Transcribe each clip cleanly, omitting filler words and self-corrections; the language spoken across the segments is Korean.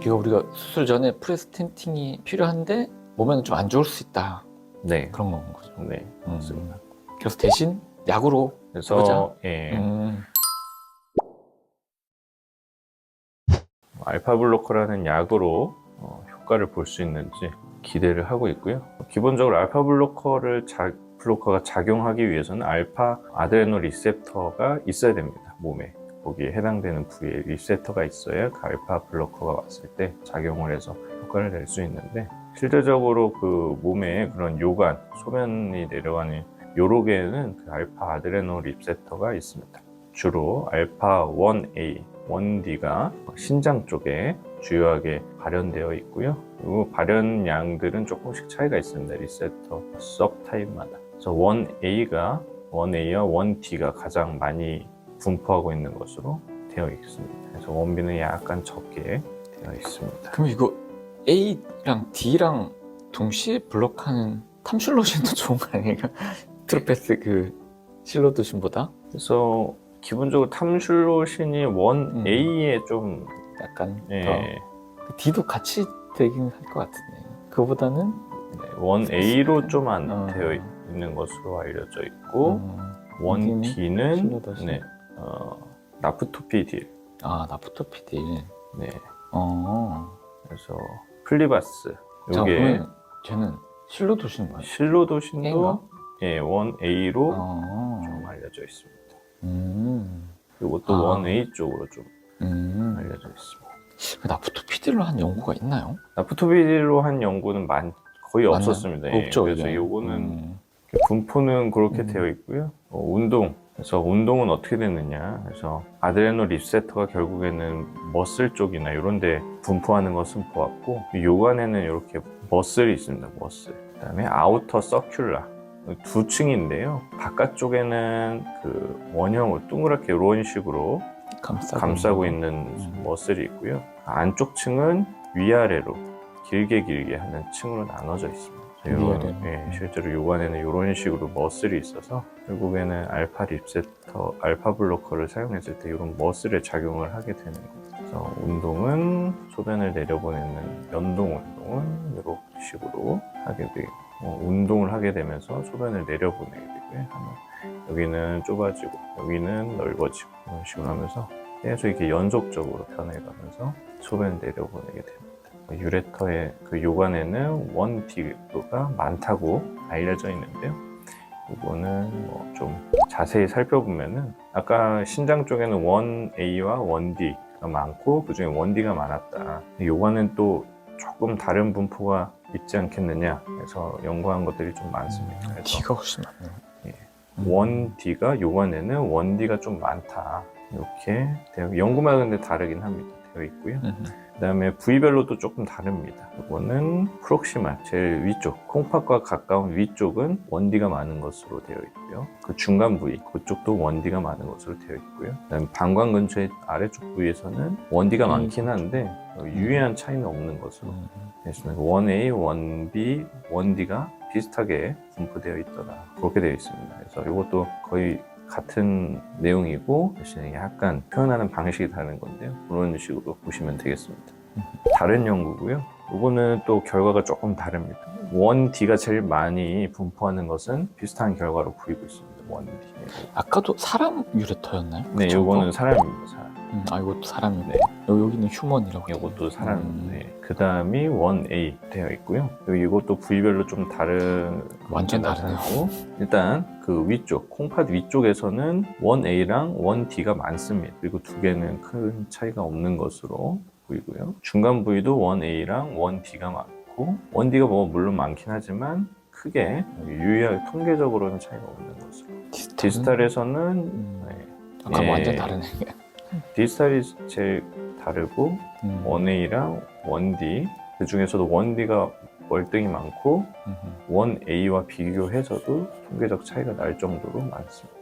그러니까 우리가 수술 전에 프레스텐팅이 필요한데 몸에는 좀 안 좋을 수 있다. 네. 그런 건 거죠. 네, 맞습니다. 그래서 대신 약으로 그래서 해보자. 예, 알파 블로커라는 약으로 효과를 볼 수 있는지 기대를 하고 있고요. 기본적으로 알파 블로커가 작용하기 위해서는 알파 아드레노 리셉터가 있어야 됩니다. 몸에 거기에 해당되는 부위에 리셉터가 있어야 그 알파 블로커가 왔을 때 작용을 해서 효과를 낼 수 있는데, 실제적으로 그 몸에 그런 요관, 소변이 내려가는 요로계에는 그 알파 아드레노 리셉터가 있습니다. 주로 알파 1A, 1D가 신장 쪽에 주요하게 발현되어 있고요. 그리고 발현량들은 조금씩 차이가 있습니다. 리셉터 서브타입마다. 그래서 1A와 1D가 가장 많이 분포하고 있는 것으로 되어 있습니다. 그래서 1B는 약간 적게 되어 있습니다. 그럼 이거 A랑 D랑 동시에 블록하는 탐슐로신도 좋은 거 아니에요? 트로페스 그 실로도신보다? 그래서 기본적으로 탐슐로신이 1A에 좀 약간 예, 더 D도 같이 되긴 할 것 같은데 그거보다는 1A로 좀 안 어. 되어 있는 것으로 알려져 있고, 여기는 1D는 실로도신. 네, 나프토피딜, 나프토피딜. 네, 그래서 플리바스, 자, 이게 그러면 쟤는 실로도신 뭐예요? A인가? 실로도신도 예, 1A로 좀 알려져 있습니다. 이것도 1A 쪽으로 좀 알려져 있습니다. 나프토피딜로 한 연구가 있나요? 나프토피딜로 한 연구는 거의 맞나요? 없었습니다. 예, 없죠. 그래서 이게. 요거는 분포는 그렇게 되어 있고요. 그래서 운동은 어떻게 되느냐, 그래서 아드레노 리셉터가 결국에는 머슬 쪽이나 이런 데 분포하는 것은 보았고, 요관에는 이렇게 머슬이 있습니다. 머슬. 그 다음에 아우터 서큘라, 두 층인데요. 바깥쪽에는 그 원형으로 동그랗게 이런 식으로 감싸고 있는 머슬이 있고요. 안쪽 층은 위아래로 길게 하는 층으로 나눠져 있습니다. 실제로 요관에는 이런 식으로 머슬이 있어서 결국에는 알파 블로커를 사용했을 때 이런 머슬의 작용을 하게 되는 겁니다. 그래서 운동은 소변을 내려보내는 연동 운동은 이런 식으로 하게 되고, 운동을 하게 되면서 소변을 내려보내게 되고요. 여기는 좁아지고 여기는 넓어지고 이런 식으로 하면서 계속 이렇게 연속적으로 변해가면서 소변을 내려보내게 됩니다. 유레터의 그 요관에는 1D가 많다고 알려져 있는데요. 이거는 뭐 좀 자세히 살펴보면은 아까 신장 쪽에는 1A와 1D가 많고 그중에 1D가 많았다. 요관은 또 조금 다른 분포가 있지 않겠느냐 해서 연구한 것들이 좀 많습니다. D가 훨씬 많네요. 1D가 요관에는 1D가 좀 많다. 이렇게 연구마다 근데 다르긴 합니다. 되어 있고요. 그 다음에 부위별로도 조금 다릅니다. 이거는 프록시말, 제일 위쪽, 콩팥과 가까운 위쪽은 1D가 많은 것으로 되어 있고요. 그 중간 부위, 그쪽도 1D가 많은 것으로 되어 있고요. 그 다음에 방광 근처의 아래쪽 부위에서는 1D가 많긴 한데 유의한 차이는 없는 것으로 되어 있습니다. 1A, 1B, 1D가 비슷하게 분포되어 있더라. 그렇게 되어 있습니다. 그래서 이것도 거의 같은 내용이고 대신에 약간 표현하는 방식이 다른 건데요. 그런 식으로 보시면 되겠습니다. 다른 연구고요. 이거는 또 결과가 조금 다릅니다. 1D가 제일 많이 분포하는 것은 비슷한 결과로 보이고 있습니다. 1D. 아까도 사람 유레터였나요? 네, 이거는 사람입니다. 사람. 이것도 사람이고. 네. 여기는 휴먼이라고. 이것도 사람인데 그 다음이 1A 되어 있고요. 이것도 부위별로 좀 다른 완전 다르네요. 일단 그 위쪽 콩팥 위쪽에서는 1A랑 1D가 많습니다. 그리고 두 개는 큰 차이가 없는 것으로 보이고요. 중간 부위도 1A랑 1D가 많고 1D가 뭐 물론 많긴 하지만 크게 유의하게 통계적으로는 차이가 없는 것으로. 디스탈에서는 아까 완전 다르네. 디스탈이 제일 다르고 1A랑 1D, 그 중에서도 1D가 월등히 많고 1A와 비교해서도 통계적 차이가 날 정도로 많습니다.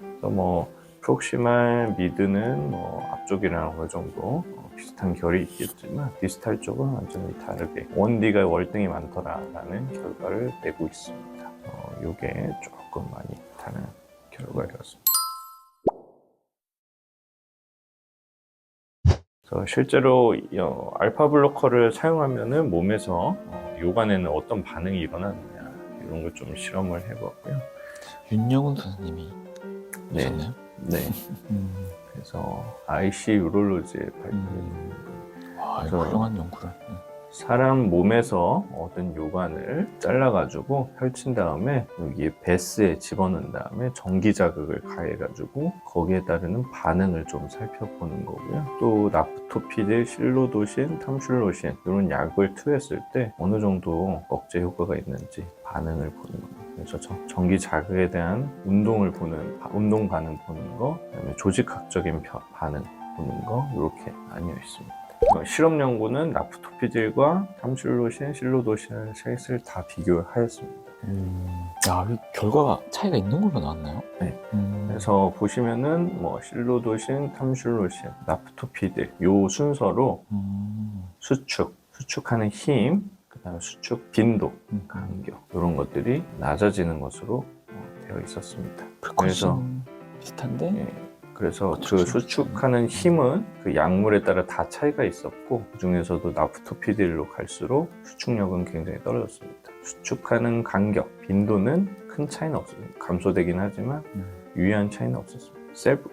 그래서 뭐 프록시말 미드는 뭐 앞쪽이랑 어느 정도 비슷한 결이 있겠지만 디스탈 쪽은 완전히 다르게 1D가 월등히 많더라라는 결과를 내고 있습니다. 이게 조금 많이 다른 결과였습니다. 그래서 실제로 알파 블로커를 사용하면은 몸에서 요관에는 어떤 반응이 일어나느냐 이런 걸 좀 실험을 해봤고요. 윤영훈 선생님이 네. 하셨나요? 네. 그래서 IC 유롤로지에 와, 그래서 훌륭한 연구를. 사람 몸에서 얻은 요관을 잘라가지고 펼친 다음에 여기에 베스에 집어넣은 다음에 전기 자극을 가해가지고 거기에 따르는 반응을 좀 살펴보는 거고요. 또 나프토피딜, 실로도신, 탐슐로신 이런 약을 투여했을 때 어느 정도 억제 효과가 있는지 반응을 보는 겁니다. 그래서 전기 자극에 대한 운동 반응 보는 거, 그다음에 조직학적인 반응 보는 거 이렇게 나뉘어 있습니다. 실험 연구는 나프토피딜과 탐슐로신, 실로도신을 셋을 다 비교하였습니다. 야, 이 결과가 차이가 있는 걸로 나왔나요? 네. 그래서 보시면은 실로도신, 탐슐로신, 나프토피딜 요 순서로 수축하는 힘, 그다음에 수축 빈도, 간격 이런 것들이 낮아지는 것으로 되어 있었습니다. 그래서 비슷한데? 그래서 그 수축하는 힘은 그 약물에 따라 다 차이가 있었고 그 중에서도 나프토피딜로 갈수록 수축력은 굉장히 떨어졌습니다. 수축하는 간격, 빈도는 큰 차이는 없었습니다. 감소되긴 하지만 유의한 차이는 없었습니다.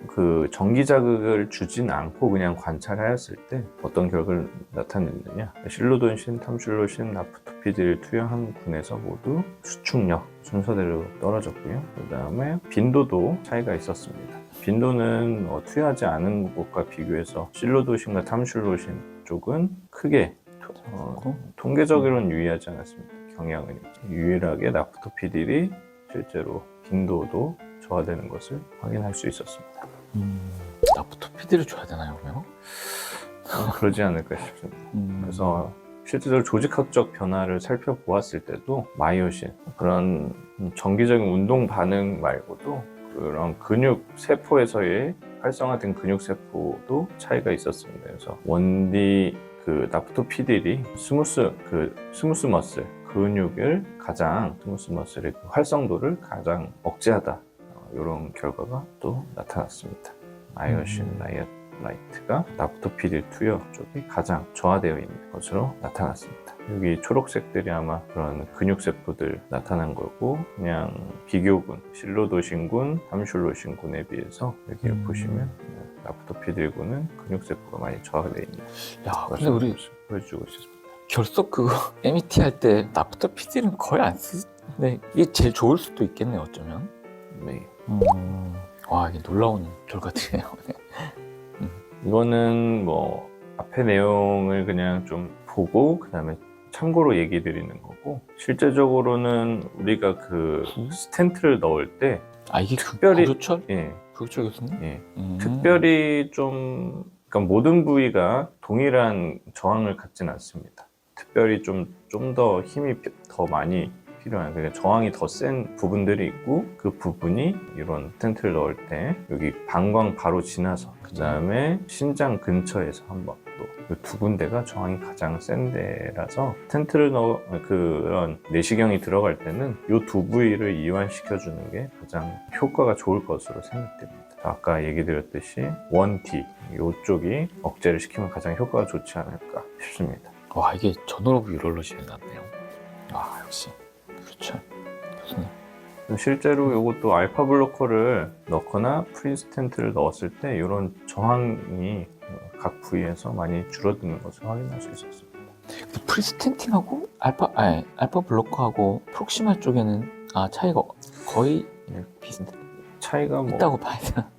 그 전기 자극을 주진 않고 그냥 관찰하였을 때 어떤 결과를 나타냈느냐, 실로도신, 탐슐로신, 나프토피딜을 투여한 군에서 모두 수축력 순서대로 떨어졌고요. 그 다음에 빈도도 차이가 있었습니다. 빈도는 투여하지 않은 것과 비교해서 실로도신과 탐슐로신 쪽은 크게 통계적으로는 유의하지 않았습니다. 경향은 유일하게 나프토피딜이 실제로 빈도도 저하되는 것을 확인할 수 있었습니다. 나프토피딜을 줘야 되나요, 그러면? 그러지 않을까 싶습니다. 그래서 실제로 조직학적 변화를 살펴보았을 때도 마이오신, 그런 정기적인 운동 반응 말고도 그런 근육 세포에서의 활성화된 근육 세포도 차이가 있었습니다. 그래서 원디 그 나프토피딜이 스무스 머슬 근육을 가장 스무스 머슬의 활성도를 가장 억제하다. 이런 결과가 또 나타났습니다. 마이오신 라이트가 나프토피딜 투여 쪽이 가장 저하되어 있는 것으로 나타났습니다. 여기 초록색들이 아마 그런 근육세포들 나타난 거고, 그냥 비교군, 실로도신군, 탐슐로신군에 비해서 여기 보시면 나프토피딜군은 근육세포가 많이 저하되어 있는 야, 근데 우리 보여주고 있습니다. 결석 그거 MET 할 때 나프토피딜은 거의 안 쓰는데 이게 제일 좋을 수도 있겠네, 어쩌면. 네. 와, 이게 놀라운 결과들이네요. 이거는 뭐 앞에 내용을 그냥 좀 보고 그 다음에 참고로 얘기 드리는 거고, 실제적으로는 우리가 그 스텐트를 넣을 때 이게 특별히 구조철? 예, 구조철 교수님? 예, 특별히 좀 그러니까 모든 부위가 동일한 저항을 갖진 않습니다. 특별히 좀 더 힘이 더 많이 필요한, 그러니까 저항이 더 센 부분들이 있고, 그 부분이 이런 스텐트를 넣을 때 여기 방광 바로 지나서 그 다음에 신장 근처에서 한 번, 또 그 두 군데가 저항이 가장 센 데라서 스텐트를 그런 내시경이 들어갈 때는 이 두 부위를 이완시켜 주는 게 가장 효과가 좋을 것으로 생각됩니다. 아까 얘기 드렸듯이 1T 이쪽이 억제를 시키면 가장 효과가 좋지 않을까 싶습니다. 와, 이게 전후로브 유럴로지에 났네요. 와, 역시 그렇죠. 교수님. 실제로 이것도 알파 블로커를 넣거나 프리스텐트를 넣었을 때 이런 저항이 각 부위에서 많이 줄어드는 것을 확인할 수 있었습니다. 프리스텐팅하고 알파 블로커하고 프록시말 쪽에는 차이가 거의 비슷해. 차이가 뭐 있다고 봐야 되나?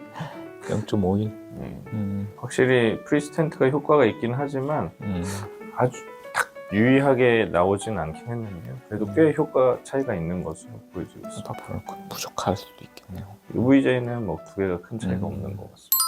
0.51. 확실히 프리스텐트가 효과가 있긴 하지만 아주 딱 유의하게 나오진 않긴 했는데요. 그래도 꽤 효과 차이가 있는 것으로 보여지고 있습니다. 알파 블로커 부족할 수도 있겠네요. UVJ는 뭐 두 개가 큰 차이가 없는 것 같습니다.